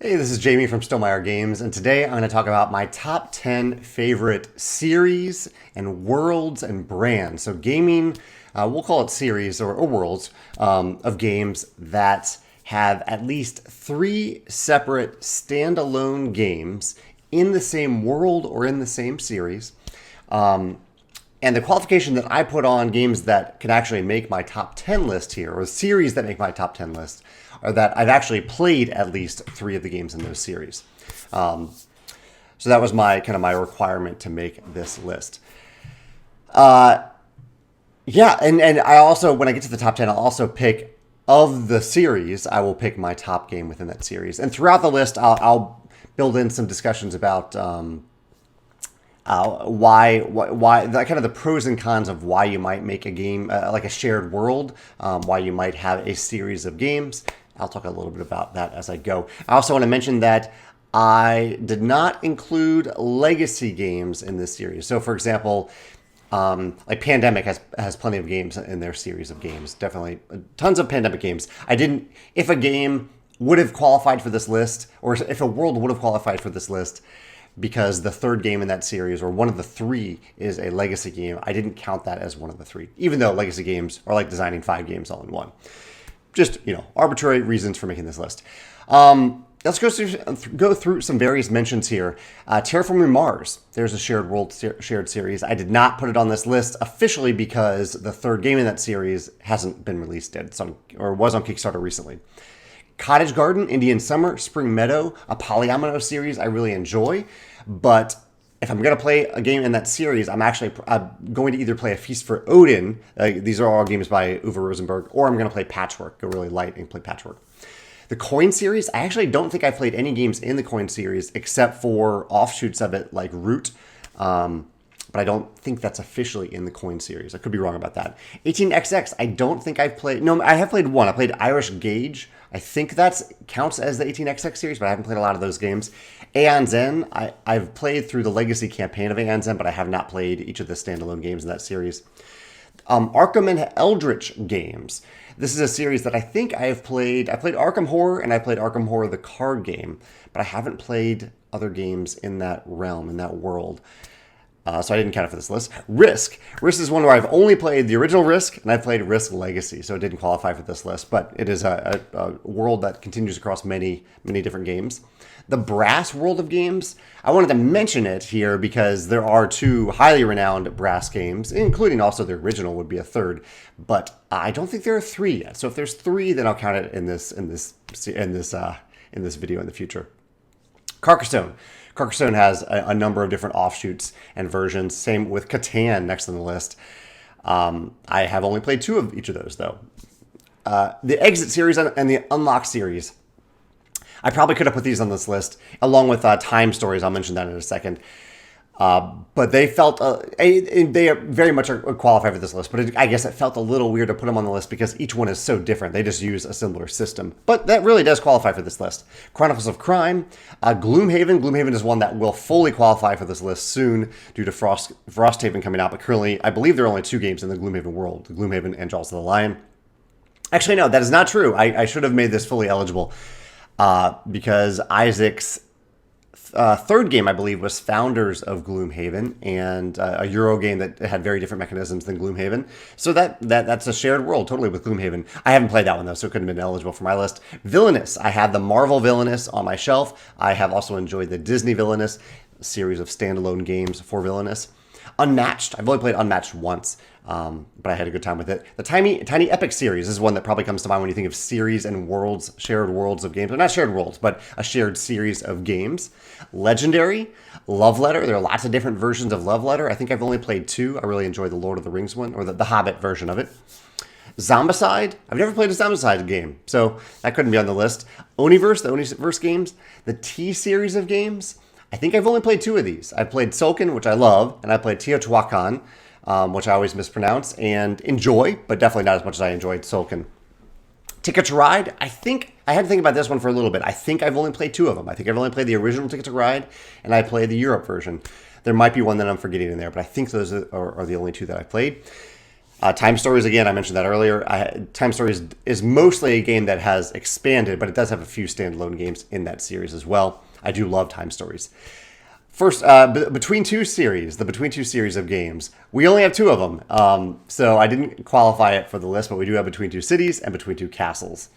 Hey, this is Jamie from Stonemaier Games, and today I'm going to talk about my top 10 favorite series and worlds and brands. So gaming, we'll call it series or worlds of games that have at least 3 separate standalone games in the same world or in the same series. And the qualification that I put on games that can actually make my top 10 list here, or series that make my top 10 list, are that I've actually played at least 3 of the games in those series. So that was my my requirement to make this list. Yeah, and I also, when I get to the top 10, I'll also pick, of the series, I will pick my top game within that series. And throughout the list, I'll build in some discussions about why the kind of the pros and cons of why you might make a game like a shared world, why you might have a series of games. I'll talk a little bit about that as I go. I also want to mention that I did not include legacy games in this series. So, for example, like Pandemic has plenty of games in their series of games. Definitely tons of Pandemic games. I didn't. If a game would have qualified for this list, or if a world would have qualified for this list, because the third game in that series, or one of the 3, is a legacy game, I didn't count that as one of the 3, even though legacy games are like designing 5 games all in one. Just, arbitrary reasons for making this list. Let's go through some various mentions here. Terraforming Mars, there's a shared world, shared series. I did not put it on this list officially because the third game in that series hasn't been released yet. Or was on Kickstarter recently. Cottage Garden, Indian Summer, Spring Meadow, a Polyomino series I really enjoy. But if I'm going to play a game in that series, I'm going to either play A Feast for Odin. These are all games by Uwe Rosenberg. Or I'm going to play Patchwork, go really light and play Patchwork. The Coin series, I actually don't think I've played any games in the Coin series except for offshoots of it like Root. But I don't think that's officially in the Coin series. I could be wrong about that. 18XX, I don't think I've played. No, I have played one. I played Irish Gauge. I think that counts as the 18XX series, but I haven't played a lot of those games. Aeon Zen, I've played through the legacy campaign of Aeon Zen, but I have not played each of the standalone games in that series. Arkham and Eldritch games. This is a series that I think I have played. I played Arkham Horror, and I played Arkham Horror, the card game, but I haven't played other games in that realm, in that world. So I didn't count it for this list. Risk. Risk is one where I've only played the original Risk, and I've played Risk Legacy, so it didn't qualify for this list, but it is a world that continues across many, many different games. The Brass world of games, I wanted to mention it here because there are 2 highly renowned Brass games, including also the original would be a third, but I don't think there are 3 yet. So if there's 3, then I'll count it in this video in the future. Carcassonne. Carcassonne has a number of different offshoots and versions. Same with Catan next on the list. I have only played 2 of each of those, though. The Exit series and the Unlock series. I probably could have put these on this list, along with Time Stories. I'll mention that in a second. But they felt, they are very much qualified for this list, but I guess it felt a little weird to put them on the list because each one is so different. They just use a similar system. But that really does qualify for this list. Chronicles of Crime, Gloomhaven. Gloomhaven is one that will fully qualify for this list soon due to Frosthaven coming out. But currently, I believe there are only 2 games in the Gloomhaven world, Gloomhaven and Jaws of the Lion. Actually, no, that is not true. I should have made this fully eligible because Isaac's third game, I believe, was Founders of Gloomhaven, and a Euro game that had very different mechanisms than Gloomhaven. So that's a shared world totally with Gloomhaven. I haven't played that one, though, so it couldn't have been eligible for my list. Villainous. I have the Marvel Villainous on my shelf. I have also enjoyed the Disney Villainous, a series of standalone games for Villainous. Unmatched. I've only played Unmatched once, but I had a good time with it. The Tiny Epic series is one that probably comes to mind when you think of series and worlds, shared worlds of games. Well, not shared worlds, but a shared series of games. Legendary, Love Letter. There are lots of different versions of Love Letter. I think I've only played 2. I really enjoyed the Lord of the Rings one, or the Hobbit version of it. Zombicide. I've never played a Zombicide game, so that couldn't be on the list. Oniverse, the Oniverse games. The T series of games. I think I've only played 2 of these. I played Tzolk'in, which I love, and I played Teotihuacan, which I always mispronounce and enjoy, but definitely not as much as I enjoyed Tzolk'in. Ticket to Ride, I had to think about this one for a little bit. I think I've only played 2 of them. I think I've only played the original Ticket to Ride, and I played the Europe version. There might be one that I'm forgetting in there, but I think those are the only 2 that I played. Time Stories, again, I mentioned that earlier. Time Stories is mostly a game that has expanded, but it does have a few standalone games in that series as well. I do love Time Stories. First, Between Two series, the Between Two series of games, we only have two of them. So I didn't qualify it for the list, but we do have Between Two Cities and Between Two Castles.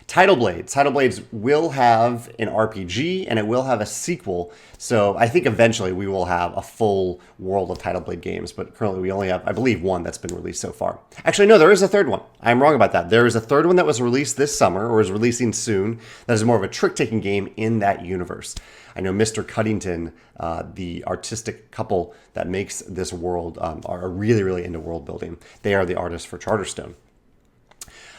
Tidal Blades will have an RPG and it will have a sequel. So I think eventually we will have a full world of Tidal Blade games, but currently we only have, I believe, one that's been released so far. Actually, no, there is a third one. I'm wrong about that. There is a third one that was released this summer or is releasing soon. That is more of a trick-taking game in that universe. I know Mr. Cuddington, the artistic couple that makes this world, are really, really into world building. They are the artists for Charterstone.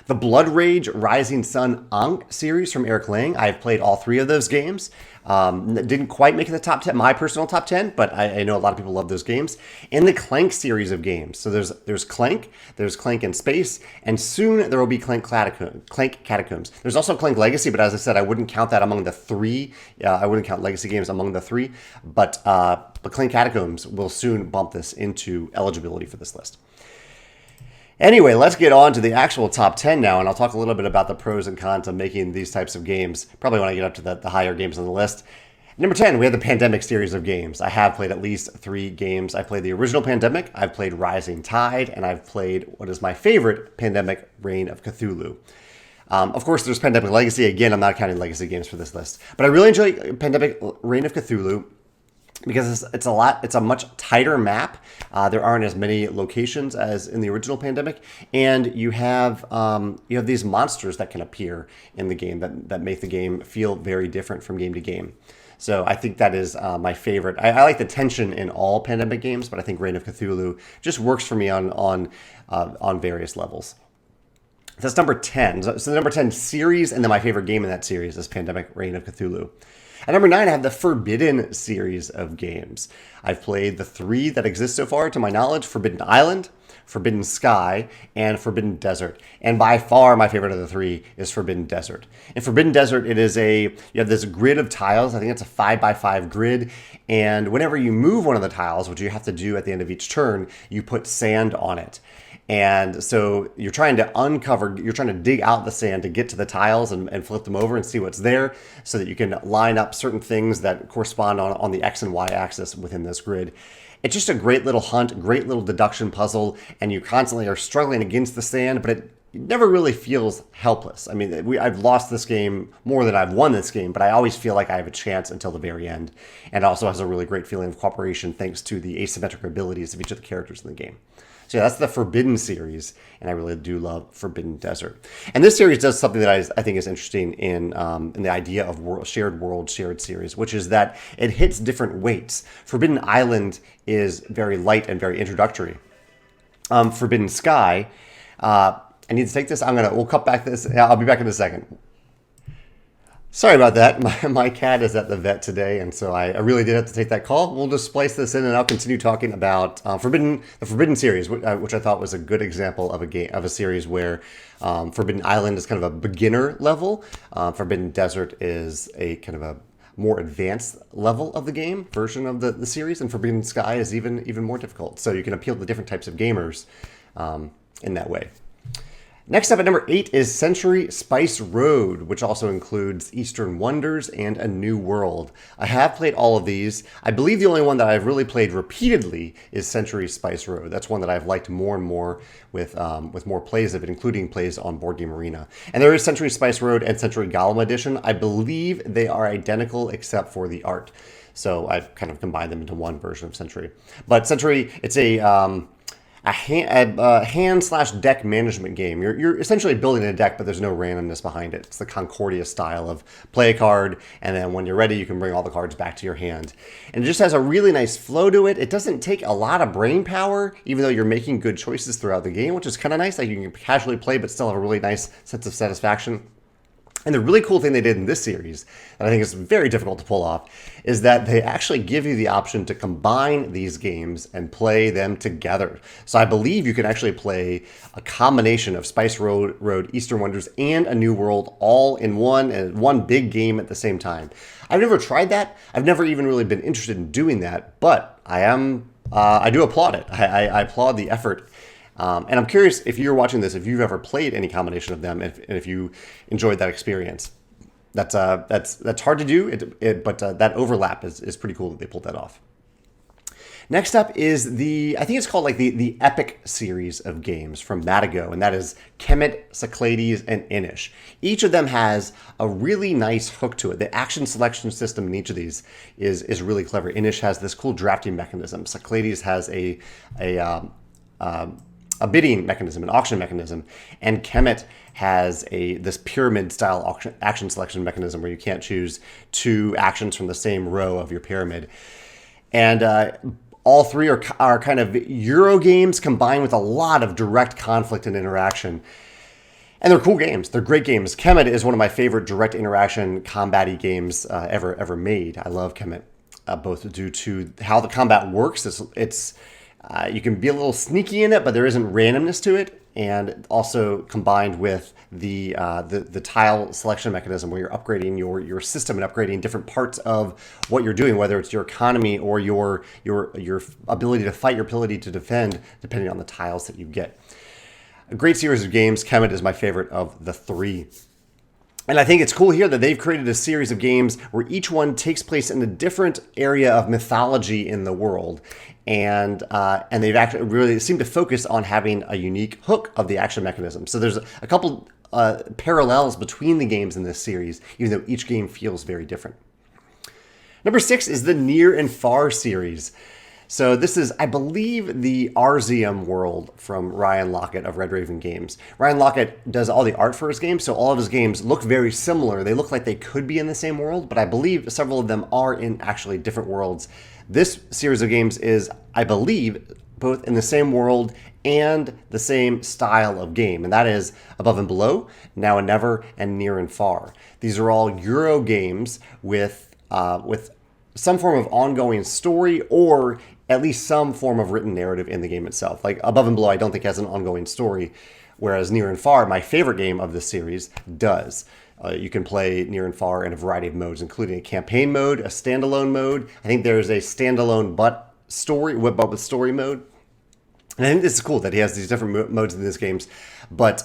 The Blood Rage Rising Sun Ankh series from Eric Lang. I've played all three of those games. Didn't quite make it the top 10, my personal top 10, but I know a lot of people love those games. And the Clank series of games. So there's Clank in Space, and soon there will be Clank Catacombs. There's also Clank Legacy, but as I said, I wouldn't count that among the three. I wouldn't count Legacy games among the three, but Clank Catacombs will soon bump this into eligibility for this list. Anyway, let's get on to the actual top 10 now, and I'll talk a little bit about the pros and cons of making these types of games, probably when I get up to the higher games on the list. Number 10, we have the Pandemic series of games. I have played at least 3 games. I played the original Pandemic, I've played Rising Tide, and I've played what is my favorite, Pandemic Reign of Cthulhu. Of course, there's Pandemic Legacy. Again, I'm not counting Legacy games for this list. But I really enjoy Pandemic Reign of Cthulhu, because it's a much tighter map. There aren't as many locations as in the original Pandemic, and you have these monsters that can appear in the game that make the game feel very different from game to game. So I think that is my favorite. I like the tension in all Pandemic games, but I think Reign of Cthulhu just works for me on various levels. That's number 10. So the number 10 series, and then my favorite game in that series is Pandemic Reign of Cthulhu. At number 9, I have the Forbidden series of games. I've played the 3 that exist so far, to my knowledge: Forbidden Island, Forbidden Sky, and Forbidden Desert. And by far, my favorite of the 3 is Forbidden Desert. In Forbidden Desert, you have this grid of tiles. I think it's a 5x5 grid. And whenever you move one of the tiles, which you have to do at the end of each turn, you put sand on it. And so you're trying to dig out the sand to get to the tiles and flip them over and see what's there, so that you can line up certain things that correspond on the X and Y axis within this grid. It's just a great little hunt, great little deduction puzzle, and you constantly are struggling against the sand, but it never really feels helpless. I mean, I've lost this game more than I've won this game, but I always feel like I have a chance until the very end. And it also has a really great feeling of cooperation thanks to the asymmetric abilities of each of the characters in the game. So yeah, that's the Forbidden series, and I really do love Forbidden Desert. And this series does something that I think is interesting in the idea of shared series, which is that it hits different weights. Forbidden Island is very light and very introductory. Forbidden Sky, I need to take this. We'll cut back this. I'll be back in a second. Sorry about that. My cat is at the vet today, and so I really did have to take that call. We'll just splice this in, and I'll continue talking about the Forbidden series, which I thought was a good example of a series where Forbidden Island is kind of a beginner level. Forbidden Desert is a kind of a more advanced level of the game version of the series, and Forbidden Sky is even more difficult. So you can appeal to different types of gamers in that way. Next up at number 8 is Century Spice Road, which also includes Eastern Wonders and A New World. I have played all of these. I believe the only one that I've really played repeatedly is Century Spice Road. That's one that I've liked more and more with more plays of it, including plays on Board Game Arena. And there is Century Spice Road and Century Golem Edition. I believe they are identical except for the art. So I've kind of combined them into one version of Century. But Century, it's a hand/deck management game. You're essentially building a deck, but there's no randomness behind it. It's the Concordia style of play a card, and then when you're ready, you can bring all the cards back to your hand. And it just has a really nice flow to it. It doesn't take a lot of brain power, even though you're making good choices throughout the game, which is kind of nice. Like, you can casually play, but still have a really nice sense of satisfaction. And the really cool thing they did in this series, and I think it's very difficult to pull off, is that they actually give you the option to combine these games and play them together. So I believe you can actually play a combination of Spice Road, Eastern Wonders, and A New World all in one big game at the same time. I've never tried that. I've never even really been interested in doing that, but I do applaud it. I applaud the effort And I'm curious if you're watching this, if you've ever played any combination of them, and if you enjoyed that experience. That's hard to do, but that overlap is pretty cool that they pulled that off. Next up is I think it's called like the Epic series of games from Meadow, and that is Kemet, Cyclades, and Inish. Each of them has a really nice hook to it. The action selection system in each of these is really clever. Inish has this cool drafting mechanism. Cyclades has a bidding mechanism, an auction mechanism, and Kemet has this pyramid style action selection mechanism where you can't choose two actions from the same row of your pyramid. And all three are kind of Euro games combined with a lot of direct conflict and interaction. And they're cool games. They're great games. Kemet is one of my favorite direct interaction combat-y games ever made. I love Kemet, both due to how the combat works. It's you can be a little sneaky in it, but there isn't randomness to it. And also combined with the tile selection mechanism where you're upgrading your system and upgrading different parts of what you're doing, whether it's your economy or your ability to fight, your ability to defend, depending on the tiles that you get. A great series of games. Kemet is my favorite of the three. And I think it's cool here that they've created a series of games where each one takes place in a different area of mythology in the world. And they've actually really seemed to focus on having a unique hook of the action mechanism. So there's a couple parallels between the games in this series, even though each game feels very different. Number 6 is the Near and Far series. So this is, I believe, the Arzium world from Ryan Lockett of Red Raven Games. Ryan Lockett does all the art for his games, so all of his games look very similar. They look like they could be in the same world, but I believe several of them are in actually different worlds. This series of games is, I believe, both in the same world and the same style of game, and that is Above and Below, Now and Never, and Near and Far. These are all Euro games with some form of ongoing story or at least some form of written narrative in the game itself. Like Above and Below, I don't think has an ongoing story, whereas Near and Far, my favorite game of this series, does. You can play Near and Far in a variety of modes, including a campaign mode, a standalone mode. I think there's a standalone but with story mode. And I think this is cool that he has these different modes in these games. But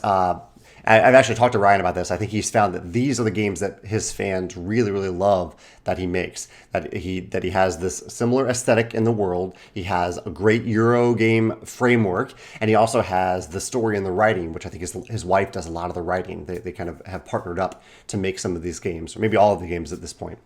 I've actually talked to Ryan about this. I think he's found that these are the games that his fans really, really love that he makes. That he has this similar aesthetic in the world. He has a great Euro game framework, and he also has the story and the writing, which I think his wife does a lot of the writing. They kind of have partnered up to make some of these games, or maybe all of the games at this point.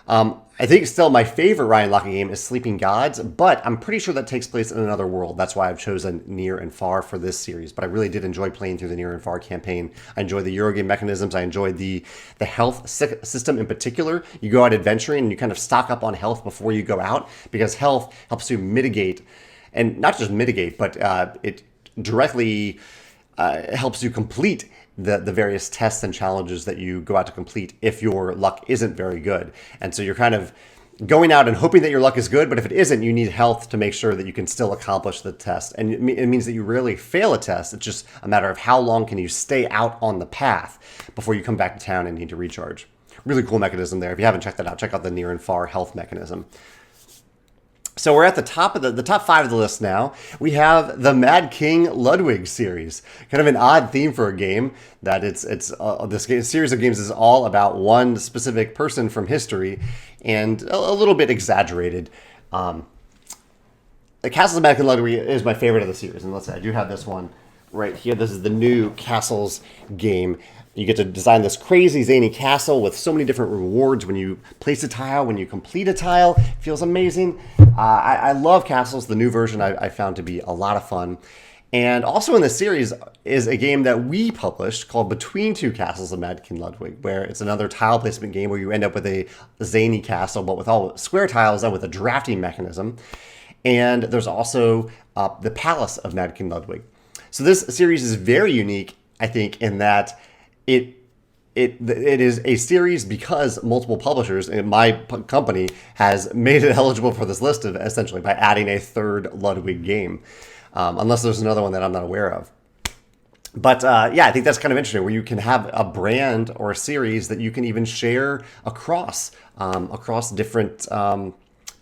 I think still my favorite Ryan Lockett game is Sleeping Gods, but I'm pretty sure that takes place in another world. That's why I've chosen Near and Far for this series. But I really did enjoy playing through the Near and Far campaign. I enjoyed the Eurogame mechanisms. I enjoyed the health system in particular. You go out adventuring and you kind of stock up on health before you go out, because health helps you mitigate, and not just mitigate, but it directly helps you complete the various tests and challenges that you go out to complete if your luck isn't very good. And so you're kind of going out and hoping that your luck is good, but if it isn't, you need health to make sure that you can still accomplish the test. And it means that you rarely fail a test. It's just a matter of how long can you stay out on the path before you come back to town and need to recharge. Really cool mechanism there. If you haven't checked that out, check out the Near and Far health mechanism. So we're at the top of the top 5 of the list now. We have the Mad King Ludwig series. Kind of an odd theme for a game that this series of games is all about one specific person from history, and a little bit exaggerated. The Castles of Mad King Ludwig is my favorite of the series, and let's say I do have this one right here. This is the new Castles game. You get to design this crazy zany castle with so many different rewards when you place a tile, when you complete a tile. It feels amazing. I love Castles. The new version I found to be a lot of fun. And also in this series is a game that we published called Between Two Castles of Mad King Ludwig, where it's another tile placement game where you end up with a zany castle, but with all square tiles and with a drafting mechanism. And there's also the Palace of Mad King Ludwig. So this series is very unique, I think, in that it is a series because multiple publishers in my company has made it eligible for this list of essentially by adding a third Ludwig game, unless there's another one that I'm not aware of. But I think that's kind of interesting, where you can have a brand or a series that you can even share across different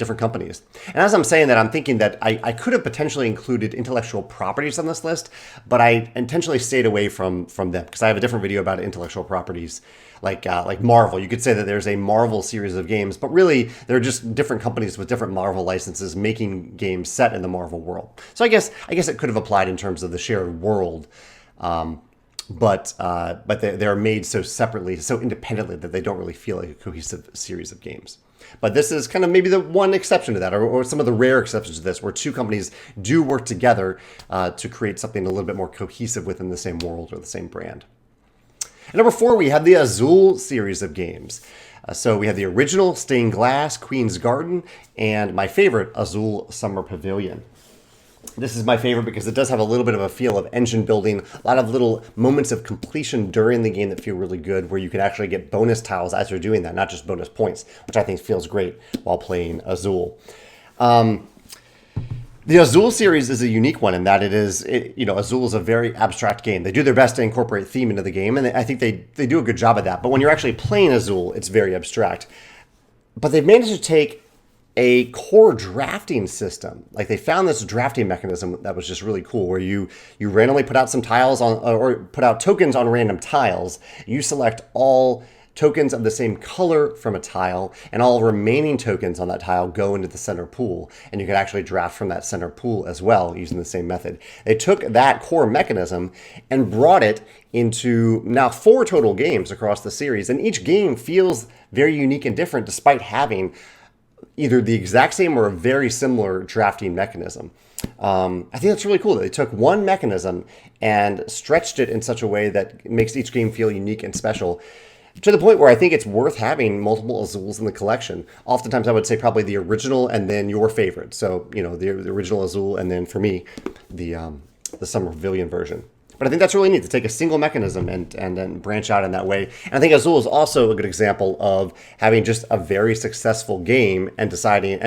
different companies. And as I'm saying that, I'm thinking that I could have potentially included intellectual properties on this list, but I intentionally stayed away from them because I have a different video about intellectual properties, like Marvel. You could say that there's a Marvel series of games, but really they're just different companies with different Marvel licenses making games set in the Marvel world. So I guess it could have applied in terms of the shared world. But they're made so separately, so independently that they don't really feel like a cohesive series of games. But this is kind of maybe the one exception to that, or some of the rare exceptions to this, where two companies do work together to create something a little bit more cohesive within the same world or the same brand. And number 4, we have the Azul series of games. So we have the original Stained Glass, Queen's Garden, and my favorite, Azul Summer Pavilion. This is my favorite because it does have a little bit of a feel of engine building, a lot of little moments of completion during the game that feel really good, where you can actually get bonus tiles as you're doing that, not just bonus points, which I think feels great while playing Azul. The Azul series is a unique one in that Azul is a very abstract game. They do their best to incorporate theme into the game, and I think they do a good job of that. But when you're actually playing Azul, it's very abstract. But they've managed to take a core drafting system. Like, they found this drafting mechanism that was just really cool, where you randomly put out some tiles on, or put out tokens on random tiles. You select all tokens of the same color from a tile, and all remaining tokens on that tile go into the center pool, and you can actually draft from that center pool as well using the same method. They took that core mechanism and brought it into now 4 total games across the series, and each game feels very unique and different despite having either the exact same or a very similar drafting mechanism. I think that's really cool that they took one mechanism and stretched it in such a way that makes each game feel unique and special, to the point where I think it's worth having multiple Azuls in the collection. Oftentimes I would say probably the original and then your favorite. So, the original Azul, and then for me, the Summer Pavilion version. But I think that's really neat to take a single mechanism and then branch out in that way. And I think Azul is also a good example of having just a very successful game and deciding,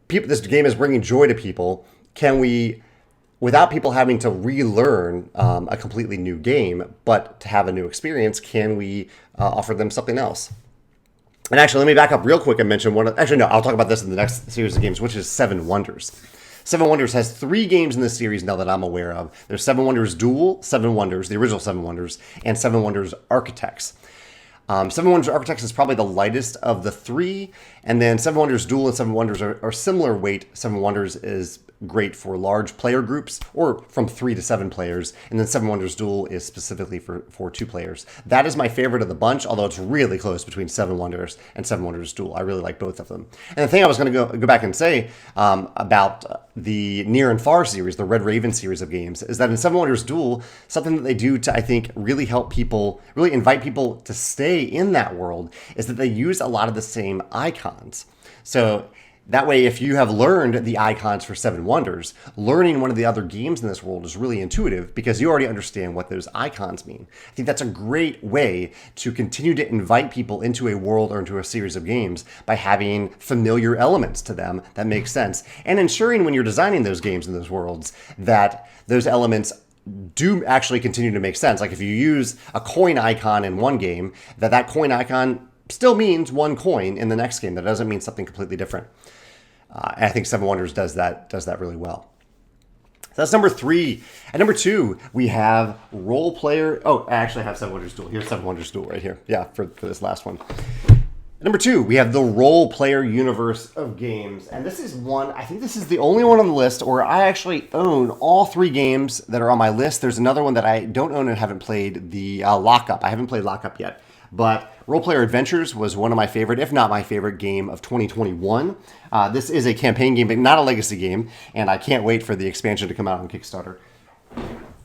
this game is bringing joy to people. Can we, without people having to relearn a completely new game, but to have a new experience, can we offer them something else? And actually, let me back up real quick and mention I'll talk about this in the next series of games, which is Seven Wonders. Seven Wonders has 3 games in this series now that I'm aware of. There's Seven Wonders Duel, Seven Wonders, the original Seven Wonders, and Seven Wonders Architects. Seven Wonders Architects is probably the lightest of the 3, and then Seven Wonders Duel and Seven Wonders are similar weight. Seven Wonders is great for large player groups, or from 3 to 7 players, and then Seven Wonders Duel is specifically for 2 players. That is my favorite of the bunch, although it's really close between Seven Wonders and Seven Wonders Duel. I really like both of them. And the thing I was going to go back and say about the Near and Far series, the Red Raven series of games, is that in Seven Wonders Duel, something that they do to, I think, really help people, really invite people to stay in that world, is that they use a lot of the same icons. So that way, if you have learned the icons for Seven Wonders, learning one of the other games in this world is really intuitive because you already understand what those icons mean. I think that's a great way to continue to invite people into a world or into a series of games by having familiar elements to them that make sense, and ensuring when you're designing those games and those worlds that those elements do actually continue to make sense. Like if you use a coin icon in one game, that coin icon still means one coin in the next game. That doesn't mean something completely different. And I think Seven Wonders does that really well. So that's number 3. At number 2, we have role player. Oh, I actually have Seven Wonders Duel. Here's Seven Wonders Duel right here. Yeah, for this last one. At number 2, we have the role player universe of games. And this is one, I think this is the only one on the list where I actually own all 3 games that are on my list. There's another one that I don't own and haven't played, the Lockup. I haven't played Lockup yet. But Role Player Adventures was one of my favorite, if not my favorite, game of 2021. This is a campaign game, but not a legacy game, and I can't wait for the expansion to come out on Kickstarter.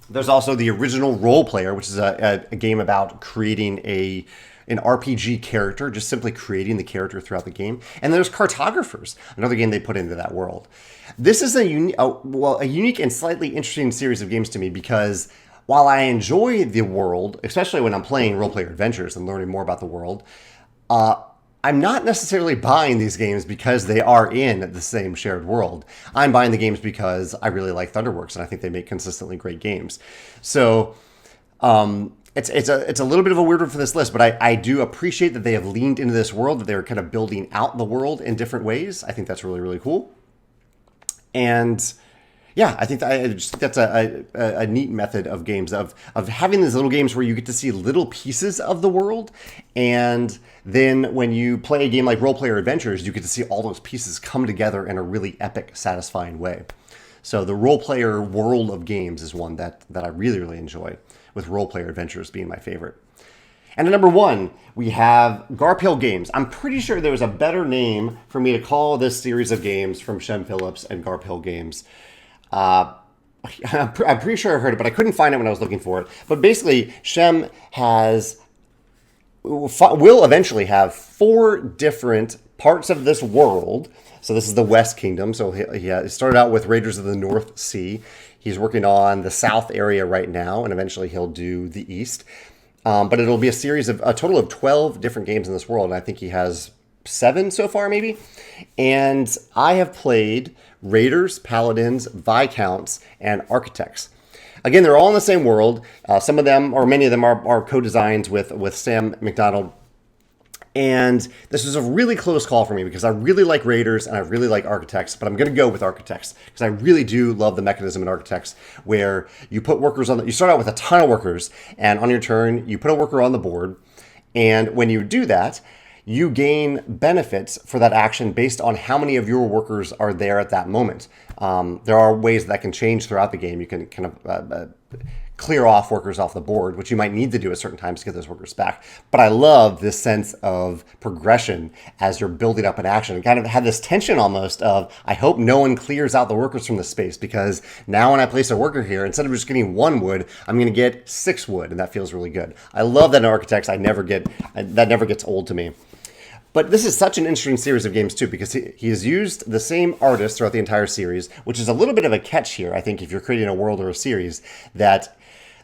There's also the original Role Player, which is a game about creating an RPG character, just simply creating the character throughout the game. And there's Cartographers, another game they put into that world. This is a unique and slightly interesting series of games to me because while I enjoy the world, especially when I'm playing Role Player Adventures and learning more about the world, I'm not necessarily buying these games because they are in the same shared world. I'm buying the games because I really like Thunderworks and I think they make consistently great games. So it's a little bit of a weird one for this list, but I do appreciate that they have leaned into this world, that they're kind of building out the world in different ways. I think that's really, really cool. And yeah, I just think that's a neat method of games, of having these little games where you get to see little pieces of the world. And then when you play a game like Role Player Adventures, you get to see all those pieces come together in a really epic, satisfying way. So the Role Player world of games is one that I really, really enjoy, with Role Player Adventures being my favorite. And at number 1, we have Garphill Games. I'm pretty sure there was a better name for me to call this series of games from Shem Phillips and Garphill Games. I'm pretty sure I heard it, but I couldn't find it when I was looking for it. But basically, Shem will eventually have 4 different parts of this world. So this is the West Kingdom. So he started out with Raiders of the North Sea. He's working on the South area right now, and eventually he'll do the East. But it'll be a total of 12 different games in this world, and I think he has 7 so far, maybe. And I have played Raiders, Paladins, Viscounts, and Architects. Again, they're all in the same world. Some of them, or many of them, are co-designs with Sam McDonald. And this was a really close call for me because I really like Raiders and I really like Architects, but I'm going to go with Architects because I really do love the mechanism in Architects where you put workers you start out with a ton of workers, and on your turn, you put a worker on the board. And when you do that, you gain benefits for that action based on how many of your workers are there at that moment. There are ways that can change throughout the game. You can kind of clear off workers off the board, which you might need to do at certain times to get those workers back. But I love this sense of progression as you're building up an action. And kind of had this tension almost of, I hope no one clears out the workers from the space, because now when I place a worker here, instead of just getting 1 wood, I'm going to get 6 wood, and that feels really good. I love that in Architects. That never gets old to me. But this is such an interesting series of games, too, because he has used the same artist throughout the entire series, which is a little bit of a catch here, I think, if you're creating a world or a series, that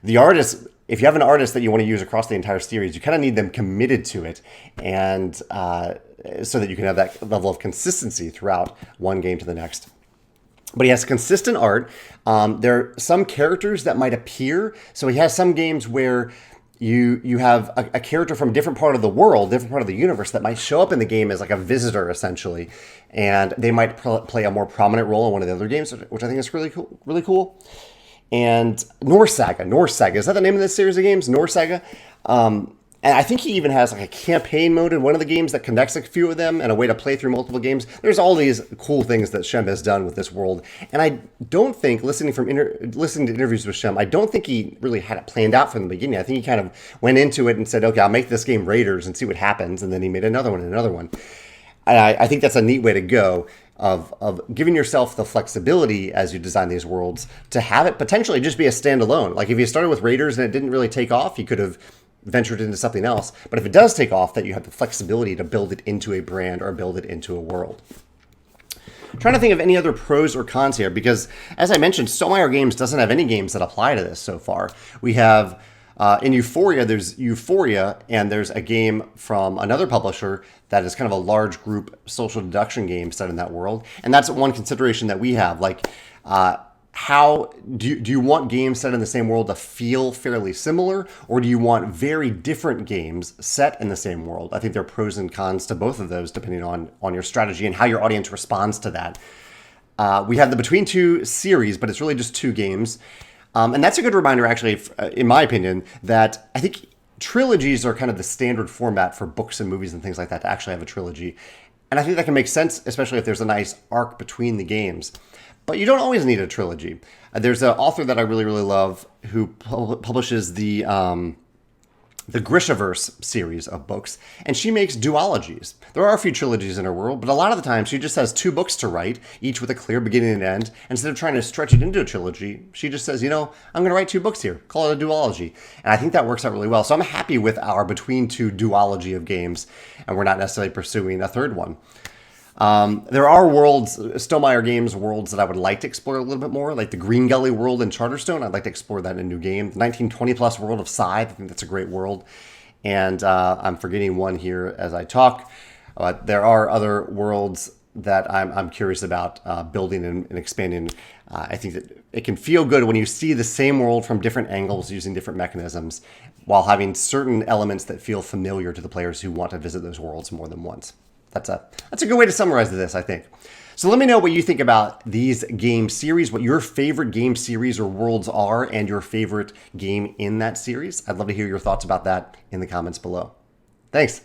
the artist, if you have an artist that you want to use across the entire series, you kind of need them committed to it, and so that you can have that level of consistency throughout one game to the next. But he has consistent art. There are some characters that might appear. So he has some games where you have a character from a different part of the world, different part of the universe, that might show up in the game as like a visitor, essentially. And they might play a more prominent role in one of the other games, which I think is really cool. Really cool. And Norse Saga, is that the name of this series of games? Norse Saga? And I think he even has like a campaign mode in one of the games that connects a few of them and a way to play through multiple games. There's all these cool things that Shem has done with this world. And I don't think, listening to interviews with Shem, I don't think he really had it planned out from the beginning. I think he kind of went into it and said, okay, I'll make this game Raiders and see what happens. And then he made another one and another one. And I think that's a neat way to go, of giving yourself the flexibility as you design these worlds to have it potentially just be a standalone. Like if you started with Raiders and it didn't really take off, you could have ventured into something else. But if it does take off, that you have the flexibility to build it into a brand or build it into a world. I'm trying to think of any other pros or cons here, because as I mentioned, Stonemaier Games doesn't have any games that apply to this so far. We have in Euphoria, there's Euphoria, and there's a game from another publisher that is kind of a large group social deduction game set in that world. And that's one consideration that we have. Like, how do you want games set in the same world to feel fairly similar, or do you want very different games set in the same world? I think there are pros and cons to both of those depending on your strategy and how your audience responds to that. We have the Between Two series, but it's really just 2 games. And that's a good reminder, actually, in my opinion, that I think trilogies are kind of the standard format for books and movies and things like that, to actually have a trilogy. And I think that can make sense, especially if there's a nice arc between the games. But you don't always need a trilogy. There's an author that I really, really love who publishes the Grishaverse series of books, and she makes duologies. There are a few trilogies in her world, but a lot of the time she just has 2 books to write, each with a clear beginning and end. Instead of trying to stretch it into a trilogy, she just says, I'm going to write 2 books here. Call it a duology. And I think that works out really well. So I'm happy with our Between Two duology of games, and we're not necessarily pursuing a third one. There are worlds, Stonemaier Games worlds, that I would like to explore a little bit more, like the Green Gully world in Charterstone. I'd like to explore that in a new game. The 1920 plus world of Scythe, I think that's a great world. And I'm forgetting one here as I talk. There are other worlds that I'm curious about building and expanding. I think that it can feel good when you see the same world from different angles using different mechanisms while having certain elements that feel familiar to the players who want to visit those worlds more than once. That's a good way to summarize this, I think. So let me know what you think about these game series, what your favorite game series or worlds are, and your favorite game in that series. I'd love to hear your thoughts about that in the comments below. Thanks.